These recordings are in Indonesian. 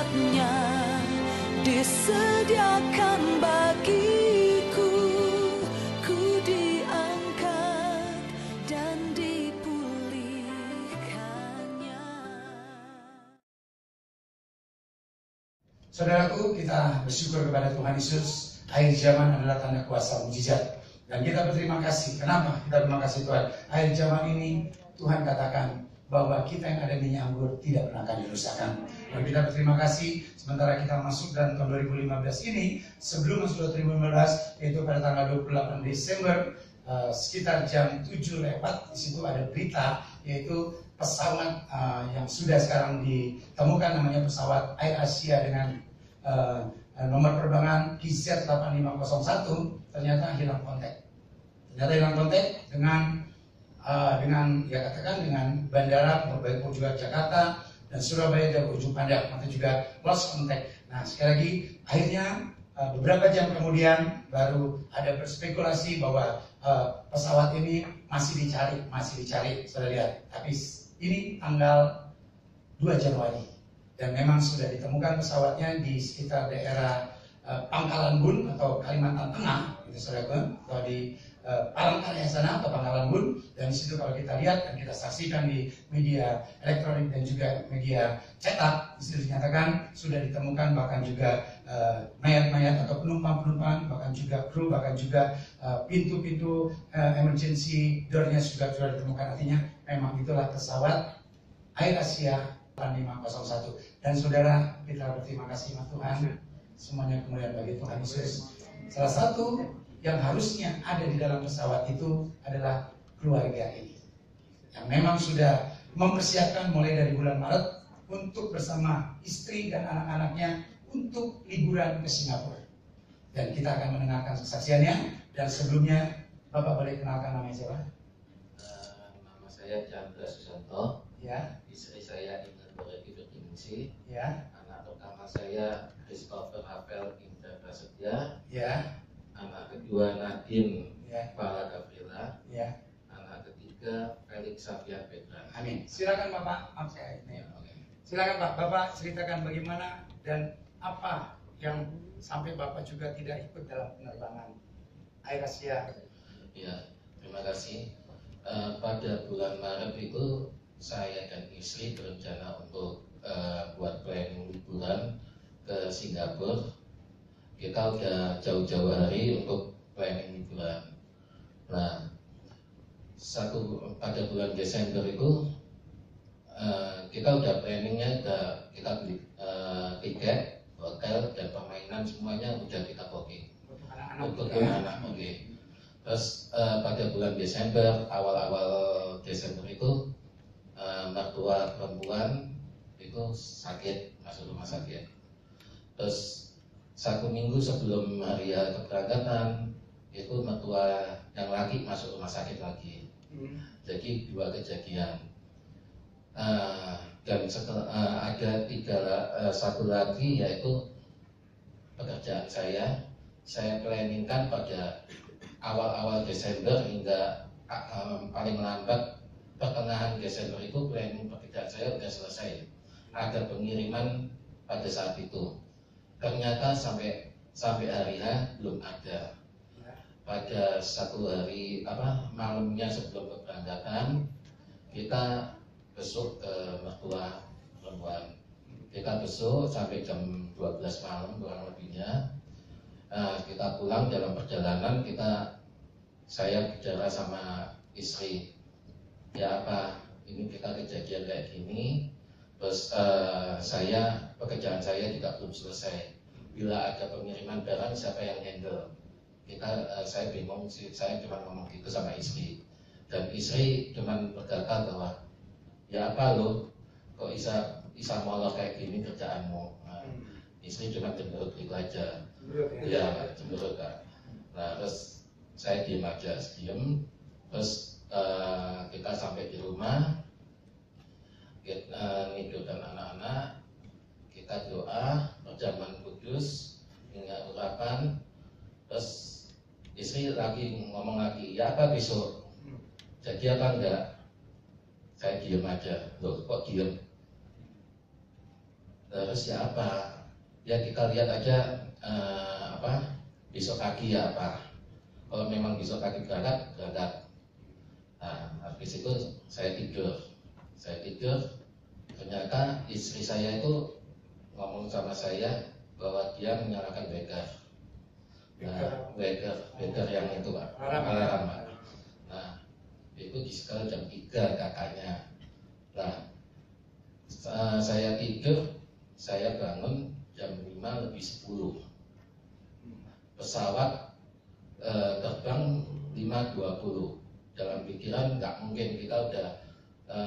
tempatnya disediakan bagiku. Ku diangkat dan dipulihkannya. Saudaraku, kita bersyukur kepada Tuhan Yesus. Akhir zaman adalah tanda kuasa mujizat. Dan kita berterima kasih. Kenapa kita berterima kasih Tuhan? Akhir zaman ini Tuhan katakan bahwa kita yang ada minyak anggur tidak pernah akan dirusakkan. Dan kita berterima kasih sementara kita masuk dalam tahun 2015 ini, sebelum masuk 2015, yaitu pada tanggal 28 Desember, sekitar jam 7 lewat, di situ ada berita, yaitu pesawat yang sudah sekarang ditemukan, namanya pesawat AirAsia dengan nomor penerbangan KZ8501, ternyata hilang kontak. Ternyata hilang kontak dengan ya katakan dengan bandara baik juga Jakarta dan Surabaya dan ujung Pandang, atau juga lost contact. Nah, sekali lagi akhirnya beberapa jam kemudian baru ada berspekulasi bahwa pesawat ini masih dicari, sudah lihat. Tapi ini tanggal 2 Januari dan memang sudah ditemukan pesawatnya di sekitar daerah Pangkalan Bun atau Kalimantan Tengah, itu saudara, atau di Palangkaraya sana atau Pangkalan Bun. Dan di situ kalau kita lihat dan kita saksikan di media elektronik dan juga media cetak, di situ dinyatakan sudah ditemukan bahkan juga mayat-mayat atau penumpang-penumpang, bahkan juga kru, bahkan juga pintu-pintu emergency door-nya juga sudah ditemukan. Artinya memang itulah pesawat AirAsia 8501. Dan saudara, kita berterima kasih sama Tuhan. Semuanya kemuliaan bagi Tuhan Yesus. Salah satu yang harusnya ada di dalam pesawat itu adalah keluarga ini, yang memang sudah mempersiapkan mulai dari bulan Maret untuk bersama istri dan anak-anaknya untuk liburan ke Singapura. Dan kita akan mendengarkan kesaksiannya. Dan sebelumnya, Bapak boleh kenalkan namanya siapa? Nama saya Chandra Susanto. Ya. Istri saya Indah Boreki Berdiningsi. Ya. Anak pertama saya Christopher Rafael Indra Prasetya. Ya. Anak kedua Nadine Ya. Fala Gavrila. Ya. Anak ketiga Felix Xavier Petra. Amin. Silakan Bapak. Maaf saya ini. Oke. Silakan Pak. Bapak ceritakan bagaimana dan apa yang sampai Bapak juga tidak ikut dalam penerbangan AirAsia. Ya, terima kasih. Pada bulan Maret itu saya dan istri berencana untuk buat planning liburan ke Singapura. Kita udah jauh-jauh hari untuk planning liburan. Nah, pada bulan Desember itu kita udah planningnya, kita beli tiket, hotel dan permainan semuanya udah kita booking untuk anak-anak. Oke. Terus pada bulan Desember, awal-awal Desember itu mertua perempuan itu sakit, masuk rumah sakit. Terus 1 minggu sebelum hari keberangkatan itu mertua yang laki masuk rumah sakit lagi. Jadi 2 kejadian. Dan ada satu lagi, yaitu pekerjaan saya planningkan pada awal-awal Desember hingga paling lambat pertengahan Desember itu planning pekerjaan saya sudah selesai. Ada pengiriman pada saat itu. Ternyata sampai hari H belum ada. Pada satu hari malamnya sebelum keberangkatan, kita besuk ke mertua perempuan. Kita besuk sampai jam 12 malam kurang lebihnya. Kita pulang, dalam perjalanan saya bicara sama istri, ya apa ini kita kejadian kayak gini. Terus pekerjaan saya juga belum selesai. Bila ada pengiriman barang, siapa yang handle? Saya bingung sih, saya cuma ngomong gitu sama istri. Dan istri cuma berkata bahwa ya apa lo, kok bisa molor kayak gini kerjaanmu. Istri cuma cemberut gitu aja. Ya, cemberut kan. Nah, terus saya diem aja, terus kita sampai di rumah, kita nidurkan anak-anak, kita doa, perjamuan kudus, hingga urapan. Terus istri ngomong lagi, ya apa besok? Jadi apa enggak? Saya diem aja. Loh, kok diem? Terus ya apa? Ya kita lihat aja besok pagi ya apa. Kalau memang besok pagi berangkat. Nah, habis itu saya tidur. Ternyata istri saya itu ngomong sama saya bahwa dia menyalakan beker. Nah, beker yang itu Pak, alarm Pak. Nah, itu di sekitar jam 3 kakaknya. Nah, saya tidur, saya bangun jam 5:50. Pesawat terbang 5:20. Dalam pikiran nggak mungkin kita udah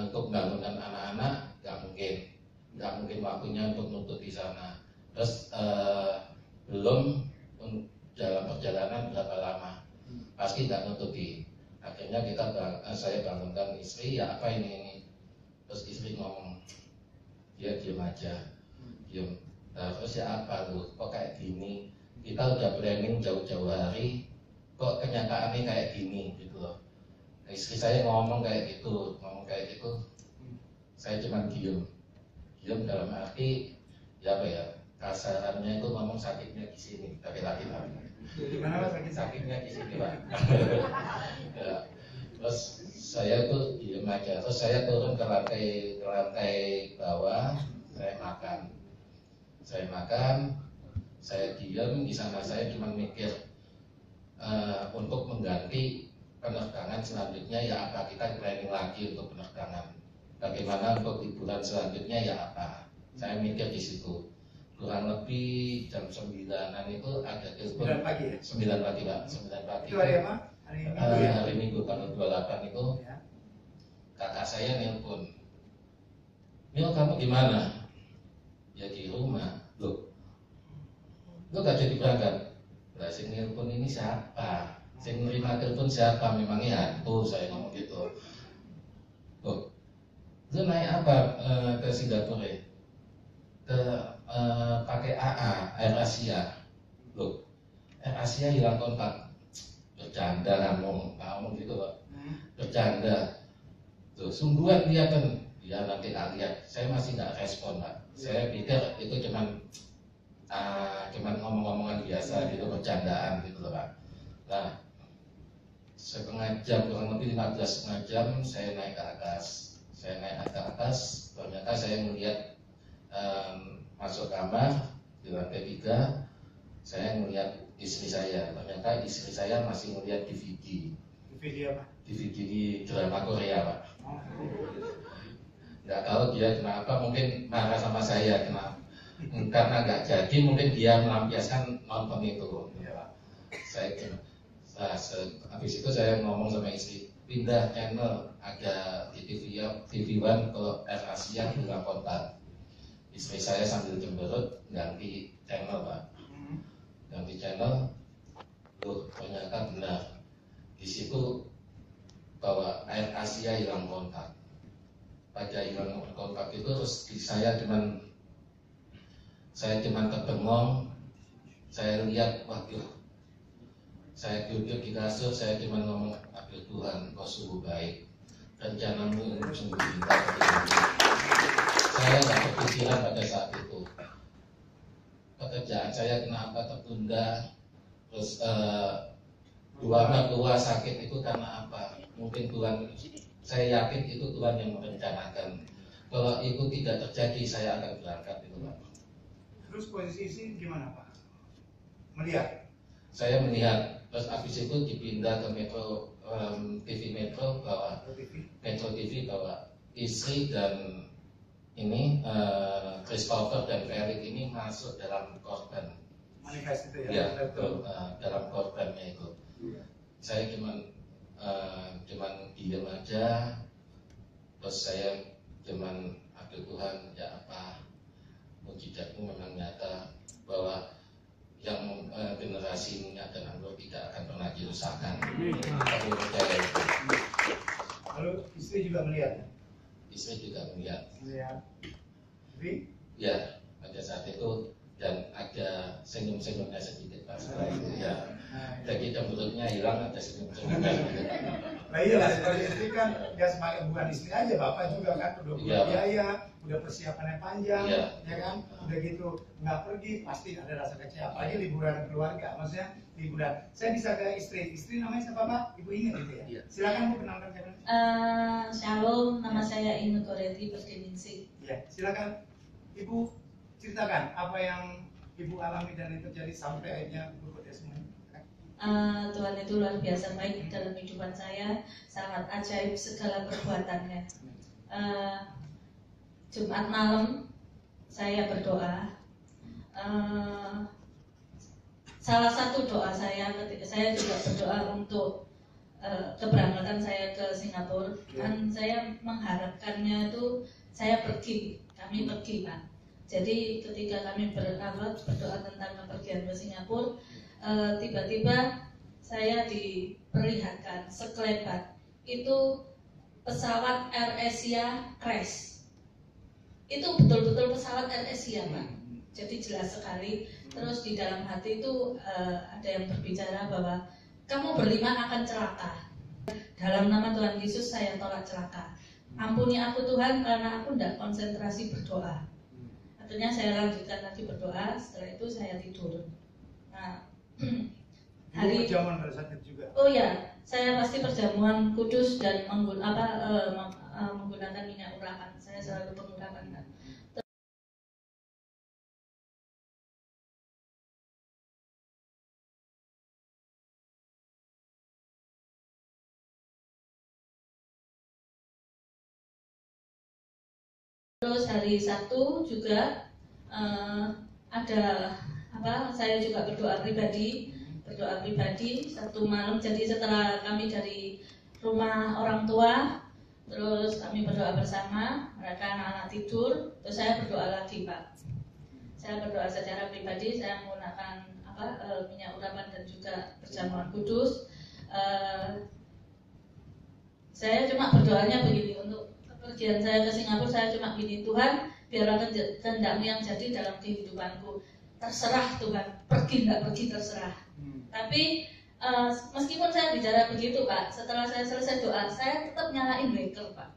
untuk membangunkan anak-anak, nggak mungkin waktunya untuk nutup di sana. Terus belum dalam perjalanan berapa lama, pasti nggak nutupi. Akhirnya saya bangunkan istri, ya apa ini. Terus istri ngomong, dia diem aja, diem. Nah, terus ya apa lu, kok kayak gini? Kita udah planning jauh-jauh hari, kok kenyataannya kayak gini gitu loh. Istri saya ngomong kayak gitu, saya cuma diem dalam arti ya apa ya, kasarannya itu ngomong sakitnya di sini, tapi laki-laki. Gimana Pak Sakitnya di sini Pak. Ya. Terus saya tuh diem aja, terus saya turun ke lantai bawah, saya makan, saya diem di sana. Saya cuma mikir untuk mengganti penerbangan selanjutnya ya apa, kita planning lagi untuk penerbangan. Bagaimana untuk liburan selanjutnya ya apa. Saya mikir di situ. Kurang lebih jam 9-an itu ada telepon. 9 pagi ya? 9 pagi Pak, 9 pagi. Itu hari apa? Hari Minggu ya? Hari Minggu tanggal 28 itu Ya. kakak saya nelpon. Mil, kamu gimana? Ya di rumah. Loh, lu gak jadi berangkat? Lah si nelpon ini siapa? Si nerima telepon siapa? Memangnya hantu, saya ngomong gitu. Loh, lu naik apa ke Singapura? Pakai Air Asia. Loh, Air Asia hilang kontak. Bercanda ngomong gitu Pak. Bercanda. Tuh, sungguhan dia kan. Ya nanti tak lihat. Saya masih nggak respon Pak. Saya pikir itu cuman ngomong-ngomongan biasa gitu, bercandaan gitu loh Pak. Nah, setengah jam, kurang lebih 15 jam saya naik ke atas. Ternyata saya melihat masuk kamar di lantai 3, saya melihat istri saya. Ternyata istri saya masih melihat DVD. DVD apa? DVD di drama Korea Pak. Nggak tahu dia kenapa, mungkin marah sama saya karena nggak jadi, mungkin dia melampiaskan nonton itu. Ya Pak. Habis itu saya ngomong sama istri, pindah channel, ada di TV One kalau Air Asia hilang kontak. Istri saya sambil cemberut ganti channel Pak. Ganti channel, loh ternyata benar di situ bahwa Air Asia hilang kontak. Pada hilang kontak itu terus saya cuman terbengong. Saya lihat, waduh, saya duduk di kasur, saya cuma ngomong, aduh Tuhan, kau sungguh baik, rencanamu ini sungguh indah. Saya nggak berpikiran pada saat itu pekerjaan saya kenapa tertunda, terus dua sakit itu karena apa? Mungkin Tuhan, saya yakin itu Tuhan yang merencanakan. Kalau itu tidak terjadi, saya akan berangkat itu Pak. Terus posisi istri gimana Pak? Melihat? Saya melihat, terus habis itu dipindah ke TV Metro bahwa istri dan ini Christopher dan Felix ini masuk dalam korban. Manifest itu ya? Ya, betul, dalam korbannya itu. Saya cuman diem aja, terus saya cuman, aduh Tuhan, ya apa, mujizatmu memang nyata bahwa yang generasi minyak dan anggur tidak akan pernah dirusakkan. Kami percaya itu. Lalu istri juga melihat? Istri juga melihat. Tapi? Ya, pada saat itu dan ada senyum-senyumnya sedikit Pak setelah itu ya. Jadi cemberutnya hilang, ada senyum-senyumnya sedikit. Nah iya lah, kalau istri kan ya bukan istri aja, bapak juga kan perlu biaya, udah persiapannya panjang, Iya. ya kan? Udah gitu nggak pergi pasti ada rasa kecewa. Apalagi liburan keluarga, maksudnya liburan. Saya bisa ke istri namanya siapa Pak? Ibu ingat gitu ya? Iya. Silakan Bu, kenalkan siapa? Shalom, nama saya Inu Goreti Berdiningsih. Ya, silakan Ibu ceritakan apa yang Ibu alami dan itu terjadi sampai akhirnya berbuat semuanya. Tuhan itu luar biasa baik dalam kehidupan saya, sangat ajaib segala perbuatannya. Jumat malam saya berdoa. Salah satu doa saya ketika saya juga berdoa untuk keberangkatan saya ke Singapura, kan saya mengharapkannya itu saya pergi, kami pergi Pak. Jadi ketika kami berdoa tentang kepergian ke Singapura, tiba-tiba saya diperlihatkan sekelebat itu pesawat AirAsia crash. Itu betul-betul pesawat AirAsia Pak. Jadi jelas sekali. Terus di dalam hati itu ada yang berbicara bahwa kamu berlima akan celaka. Dalam nama Tuhan Yesus saya tolak celaka. Ampuni aku Tuhan karena aku tidak konsentrasi berdoa. Akhirnya saya lanjutkan lagi berdoa. Setelah itu saya tidur. Nah, hari perjamuan pada saat itu juga. Oh ya, saya pasti perjamuan kudus dan menggunakan minyak urapan. Saya selalu mengurapan. Terus hari Sabtu juga ada saya juga berdoa pribadi Sabtu malam. Jadi setelah kami dari rumah orang tua, terus kami berdoa bersama, mereka anak-anak tidur, terus saya berdoa lagi Pak. Saya berdoa secara pribadi, saya menggunakan minyak urapan dan juga perjamuan kudus. Saya cuma berdoanya begini, untuk kepergian saya ke Singapura, saya cuma gini, Tuhan, biarlah kehendak-Mu yang jadi dalam kehidupanku. Terserah Tuhan, pergi nggak pergi terserah. Tapi meskipun saya bicara begitu Pak, setelah saya selesai doa, saya tetap nyalain breaker Pak.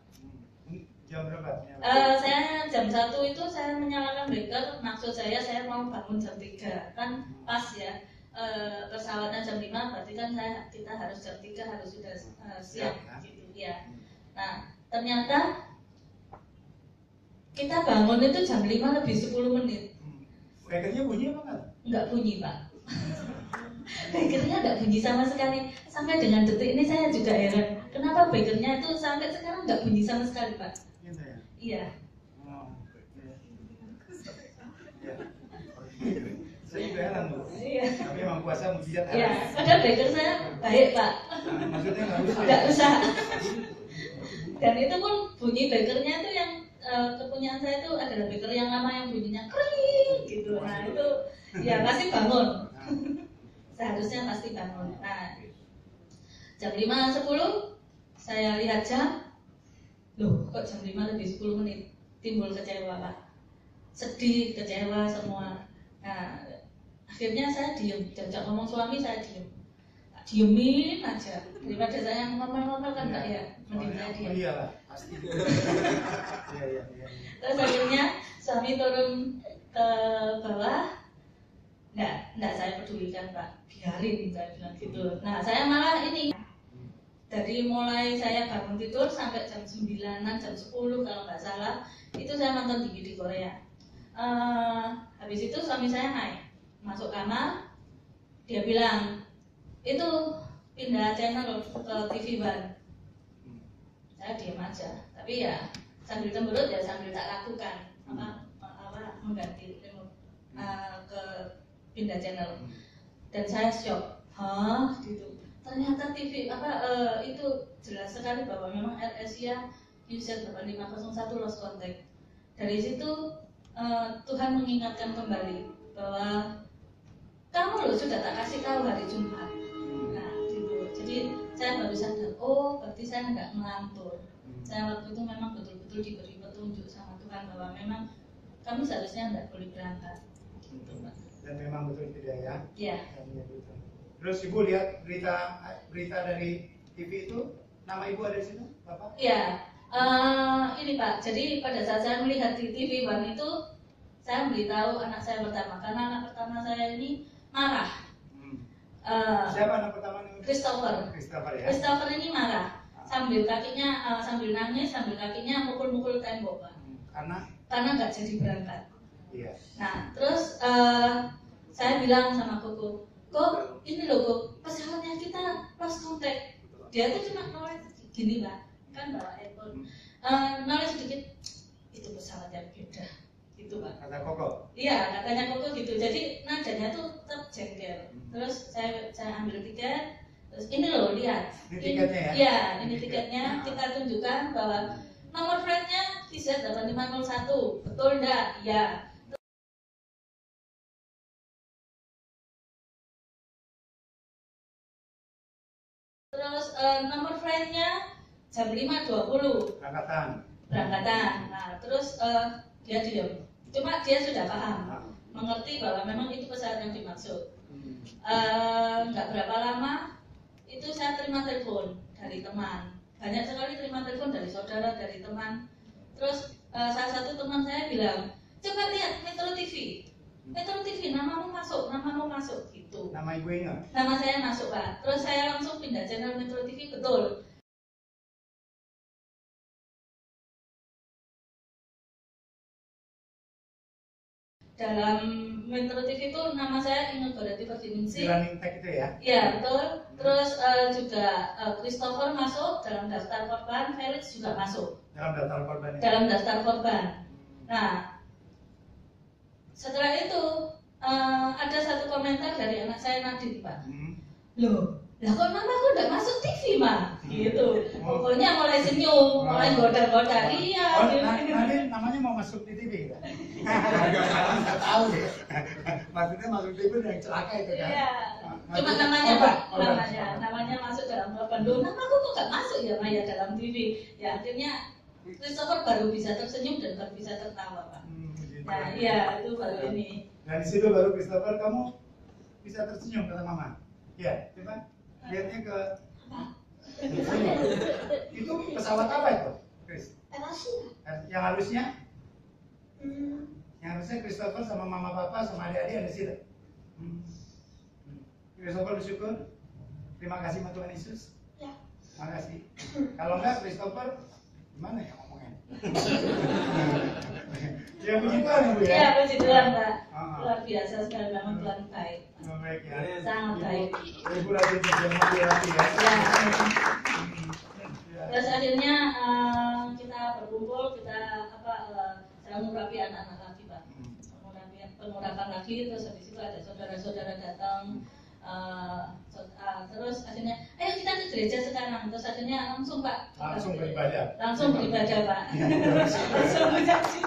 Jam berapa? Saya jam 1 itu saya menyalakan breaker, maksud saya mau bangun jam 3, kan pas ya. Pesawatnya jam 5, berarti kan kita harus jam 3 harus sudah siap gitu ya. Nah, ternyata kita bangun itu jam 5 lebih 10 menit. Breakernya bunyi apa enggak? Enggak bunyi Pak. Breakernya enggak bunyi sama sekali. Sampai dengan detik ini saya juga heran, kenapa breakernya itu sampai sekarang enggak bunyi sama sekali Pak. Iya. Saya juga heran Bu. Iya. Tapi memang kuasa mujizat. Iya, padahal breaker saya baik Pak. Maksudnya Enggak usah. Dan itu pun bunyi breakernya itu yang kepunyaan saya itu adalah breaker yang lama yang bunyinya kering gitu. Nah itu ya pasti bangun. Seharusnya pasti bangun. Nah jam 5.10 saya lihat jam, loh kok jam 5 lebih 10 menit. Timbul kecewa Pak, sedih, kecewa semua. Nah akhirnya saya diem, diajak ngomong suami saya diem, diemin aja daripada saya ngomong-ngomong kan enggak ya, mending saya diem. Iya lah, pasti. Iya. Terus akhirnya suami turun ke bawah, enggak saya pedulikan Pak, biarin saya bilang gitu. Nah saya malah ini, dari mulai saya bangun tidur sampai jam 9-an, jam 10 kalau nggak salah, itu saya nonton TV di Korea. Habis itu suami saya naik, masuk kamar, dia bilang, itu pindah channel ke TV One. Saya diam aja, tapi ya sambil cemberut ya sambil tak lakukan mengganti remote ke pindah channel. Dan saya shock, gitu. Ternyata TV itu jelas sekali bahwa memang AirAsia user 8501 lost contact. Dari situ Tuhan mengingatkan kembali bahwa kamu loh sudah tak kasih tahu hari Jumat. Nah, gitu. Jadi saya baru sadar, oh berarti saya nggak ngelantur. Saya waktu itu memang betul-betul diberi petunjuk sama Tuhan bahwa memang kamu seharusnya nggak boleh berangkat. Gitu, Pak. Dan memang betul tidak ya? Iya. Terus Ibu lihat berita dari TV itu, nama Ibu ada di situ, Bapak? Iya. Ini Pak, jadi pada saat saya melihat di TV One itu, saya memberitahu anak saya pertama, karena anak pertama saya ini marah. Siapa anak pertama? Christopher. Christopher ya. Christopher ini marah, sambil kakinya, sambil nangis, sambil kakinya mukul-mukul tembok Pak. Karena nggak jadi berangkat. Iya. Nah, terus saya bilang sama Koko, Kok, ini loh Kok, pesawatnya kita lost contact. Dia tuh cuma noleh gini Pak, kan bawa iPhone. Noleh sedikit, itu pesawat yang beda, gitu Pak. Kata Koko. Iya, katanya Koko gitu. Jadi nadanya tuh tetap jengkel. Terus saya ambil tiket. Terus ini loh lihat. Ini tiketnya ya? Iya, ini tiketnya. Kita tunjukkan bahwa nomor flightnya TZ8501. Betul enggak? Iya. Terus nomor flightnya jam 5.20 Berangkatan. Nah, terus dia diam. Cuma dia sudah paham, mengerti bahwa memang itu pesawat yang dimaksud. Nggak berapa lama itu saya terima telepon dari teman. Banyak sekali terima telepon dari saudara, dari teman. Terus salah satu teman saya bilang, coba lihat Metro TV. Metro TV, namamu masuk gitu. Nama ibu ingat? Nama saya masuk Pak. Terus saya langsung pindah channel Metro TV, betul. Dalam Metro TV itu nama saya Inge Barati Perdiningsih. Running tag itu ya? Iya betul. Terus juga Christopher masuk dalam daftar korban, Felix juga masuk Dalam daftar korban. dalam daftar korban. Nah, setelah itu ada satu komentar dari anak saya Nadine Pak. Loh, lah kok namaku udah masuk TV mah? Gitu. Pokoknya mulai senyum, mulai goda-goda. Iya. Oh, gitu. Nadine namanya mau masuk di TV kan? Nggak tahu deh. Maksudnya masuk TV yang celaka itu kan? Iya. Cuma namanya Pak, namanya masuk dalam korban. Loh, namaku kok gak masuk ya Maya dalam TV? Ya akhirnya Christopher baru bisa tersenyum dan baru bisa tertawa Pak. Nah, iya itu baru ini. Dan di situ baru Christopher kamu bisa tersenyum kata mama. Iya, coba lihatnya ke itu pesawat apa itu, Chris? Yang harusnya? Yang harusnya Christopher sama mama papa sama adik-adik ada di situ. Christopher bersyukur. Terima kasih sama Tuhan Yesus. Ya. Terima kasih. Kalau enggak Christopher gimana ya ngomongnya? Ya puji Tuhan ya Bu ya. Iya puji Tuhan Pak. Luar biasa sekali memang Tuhan baik. Baik ya. Sangat baik. Ibu lagi bermotivasi ya. Ya. Terus akhirnya kita berkumpul, kita saya mengurapi anak-anak lagi Pak. Pengurapan lagi, terus habis itu ada saudara-saudara datang. Terus akhirnya, ayo kita ke gereja sekarang. Terus akhirnya langsung Pak. Langsung beribadah. Langsung beribadah Pak. Langsung menjadi.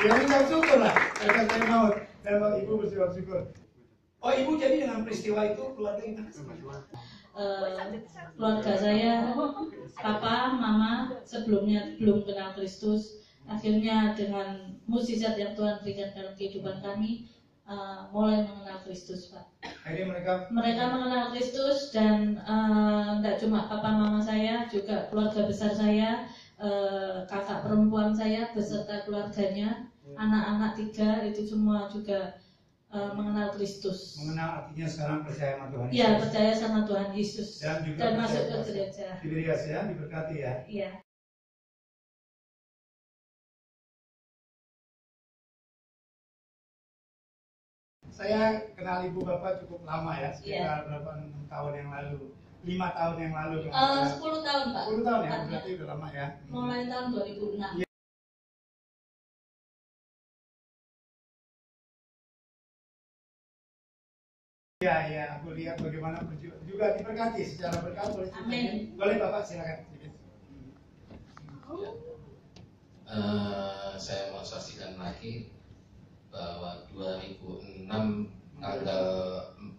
Ya ucap syukur lah. Karena saya mau dan ibu bersyukur syukur. Oh ibu jadi dengan peristiwa itu keluarga gimana sama keluarga saya, papa, mama sebelumnya belum kenal Kristus. Akhirnya dengan mukjizat yang Tuhan berikan dalam kehidupan kami, mulai mengenal Kristus, Pak. Akhirnya mereka mengenal Kristus dan tidak cuma papa mama saya, juga keluarga besar saya, kakak perempuan saya beserta keluarganya, anak-anak 3 itu semua juga mengenal Kristus. Mengenal artinya sekarang percaya sama Tuhan Yesus. Iya, percaya sama Tuhan Yesus dan masuk ke gereja. Diberi kasih ya, diberkati ya. Iya. Saya kenal ibu bapak cukup lama ya, sekitar berapa tahun yang lalu? 5 tahun yang lalu. 10 tahun Pak. 10 tahun ya, berarti udah lama ya. Mulai tahun 2006. Iya, iya, aku lihat bagaimana juga diberkati secara berkat oleh Tuhan. Amin. Boleh Bapak silakan. Saya mau saksikan lagi bahwa 2006 tanggal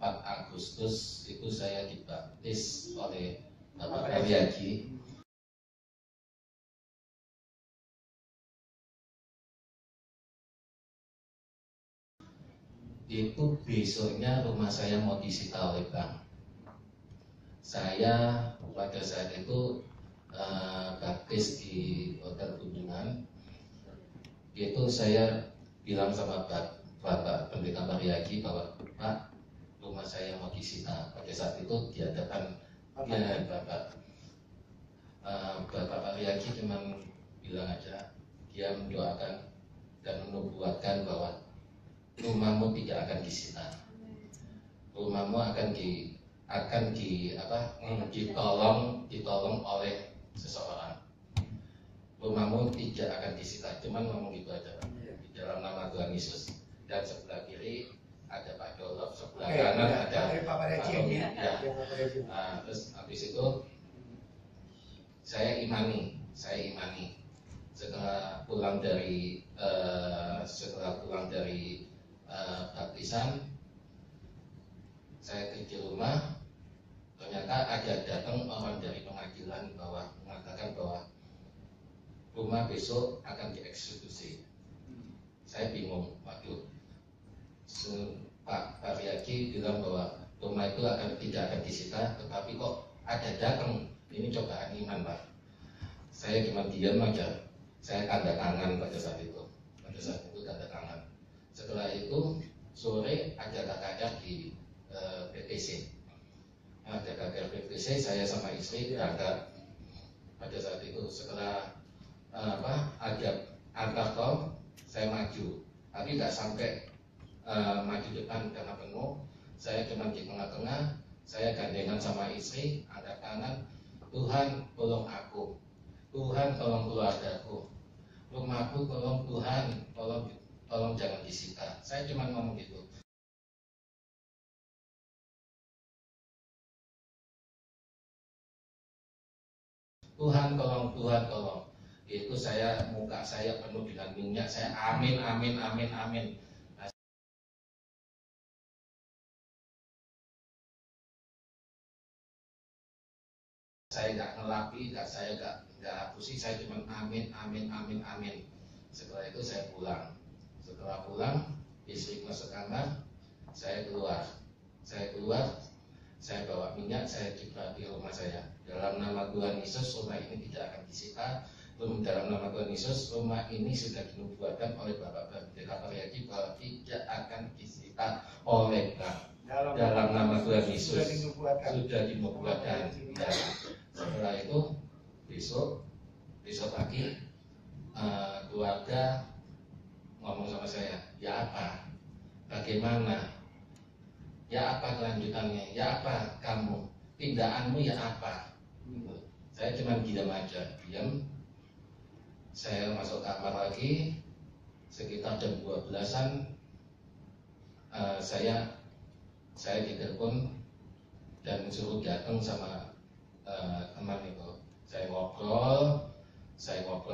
4 Agustus itu saya dibaptis oleh Bapak Karyadi. Itu besoknya rumah saya mau disita oleh bank. Saya pada saat itu baptis di Hotel Kunjungan, itu saya bilang sama Bapak Pendeta Mariaki bahwa Pak, rumah saya mau disita. Pada saat itu diadakan ya, Bapak Mariaki cuma bilang aja, dia mendoakan dan menubuatkan bahwa rumahmu tidak akan disita, rumahmu ditolong oleh seseorang, rumahmu tidak akan disita, cuman ngomong gitu aja di dalam nama Tuhan Yesus. Dan sebelah kiri ada Pak Dolof, sebelah kanan ada Pak Mariaki. Terus habis itu saya imani setelah pulang dari baptisan, saya ke rumah, ternyata ada datang orang dari pengadilan mengatakan bahwa rumah besok akan dieksekusi. Saya bingung, waduh, Pak Mariaki bilang bahwa rumah itu tidak akan disita, tetapi kok ada datang. Ini cobaan iman, Pak. Saya cuma diam aja. Saya tanda tangan pada saat itu. Tanda tangan. Setelah itu sore ada KKR di PTC. Ada KKR PTC, saya sama istri berangkat. Pada saat itu setelah ada antar tol, saya maju. Tapi tidak sampai maju depan karena penuh. Saya cuma di tengah-tengah. Saya gandengan sama istri, angkat tangan. Tuhan tolong aku, Tuhan tolong keluargaku, rumahku tolong Tuhan, tolong jangan disita. Saya cuma ngomong gitu. Tuhan tolong. Itu muka saya penuh dengan minyak. Saya amin. Saya nggak ngelapi, saya nggak hapusi, saya cuma amin. Setelah itu saya pulang. Setelah pulang, istri masuk kamar, saya keluar, saya bawa minyak, saya jebak di rumah saya. Dalam nama Tuhan Yesus, rumah ini tidak akan disita. Dalam nama Tuhan Yesus, rumah ini sudah dinubuatkan oleh Bapak Pendeta Mariaki bahwa tidak akan disita oleh bank. Dalam nama Tuhan Yesus sudah dinubuatkan. Ya. Setelah itu besok pagi keluarga ngomong sama saya, ya apa, bagaimana, ya apa kelanjutannya, ya apa kamu, tindakanmu ya apa. Saya cuma diam aja. Saya masuk kamar lagi sekitar jam 12-an. Saya ditelepon dan suruh datang sama teman itu. Saya ngobrol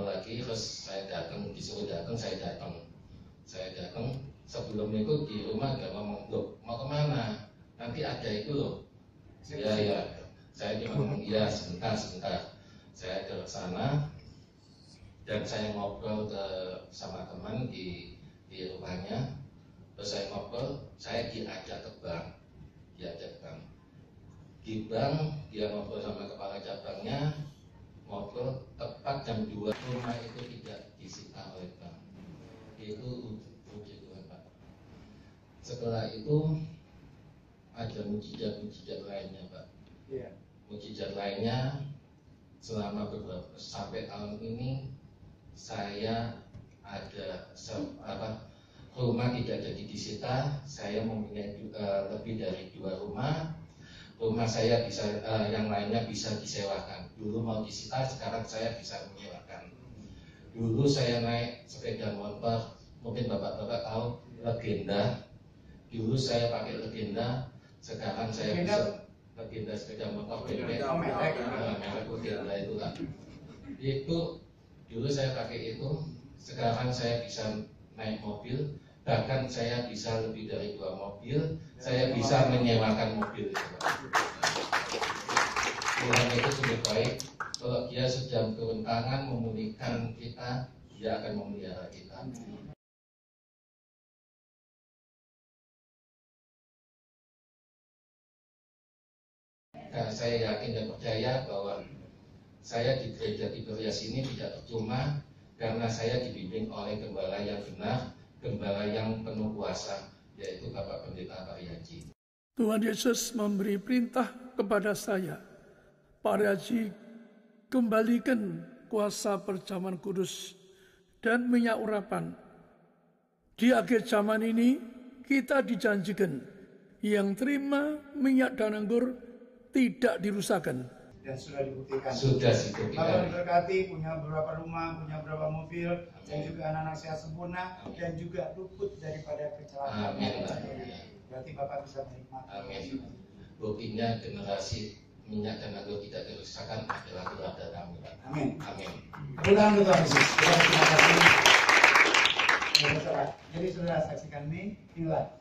lagi, terus saya datang, disuruh datang, saya datang. Sebelum itu di rumah dia ngomong, loh mau kemana? Nanti ada itu loh. Ya. Saya cuma ngomong, iya sebentar. Saya ke sana dan saya ngobrol sama teman di rumahnya. Terus saya ngobrol, saya diajak ke bank. Di bank dia ngobrol sama kepala cabangnya, ngobrol tepat jam 2, rumah itu tidak disita oleh bank. Itu puji Tuhan, Pak. Setelah itu ada mujizat lainnya, Pak. Yeah. Mujizat lainnya selama sampai tahun ini saya ada rumah tidak jadi disita. Saya mempunyai lebih dari 2 rumah. Rumah saya bisa yang lainnya bisa disewakan. Dulu mau disita, sekarang saya bisa menyewakan. Dulu saya naik sepeda motor, mungkin bapak-bapak tahu legenda. Dulu saya pakai legenda, sekarang saya bisa legenda sepeda motor merek legenda itu lah. Itu dulu saya pakai itu, sekarang saya bisa naik mobil. Bahkan saya bisa lebih dari 2 mobil, saya bisa menyewakan mobil. Tuhan itu sungguh baik. Kalau Dia sudah turun tangan memulihkan kita, Dia akan memelihara kita. Nah, saya yakin dan percaya bahwa Saya di gereja Tiberias ini tidak percuma karena saya dibimbing oleh gembala yang benar, gembala yang penuh kuasa, yaitu Bapak Pendeta Pariaji. Tuhan Yesus memberi perintah kepada saya, Pak Haji, kembalikan kuasa perjamuan kudus dan minyak urapan. Di akhir zaman ini kita dijanjikan yang terima minyak dan anggur tidak dirusakkan. Dan sudah dibuktikan. Sudah dibuktikan. Bapak diberkati, punya beberapa rumah, punya beberapa mobil, dan juga anak-anak sehat sempurna, dan juga luput daripada kecelakaan. Amin. Berarti Bapak bisa menikmati. Amin. Buktinya generasi minyak dan anggur tidak dirusakkan adalah keluarga kami. Amin. Amin. Tepuk tangan untuk Tuhan Yesus. Terima kasih. Jadi saudara saksikan inilah.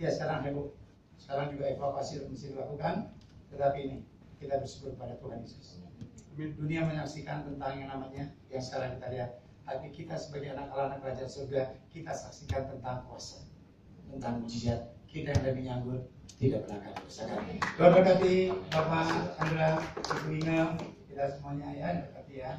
Ya sekarang heboh. Sekarang juga evakuasi mesti dilakukan. Tetapi ini kita bersyukur pada Tuhan Yesus. Dunia menyaksikan tentang yang namanya yang sekarang kita lihat. Tapi kita sebagai anak-anak kerajaan surga, kita saksikan tentang kuasa, tentang mujizat. Kita yang lebih nyanggur tidak pernah akan berusaha. Tuhan berkati Bapak Chandra, Ibu Inge, kita semuanya ya berkati ya.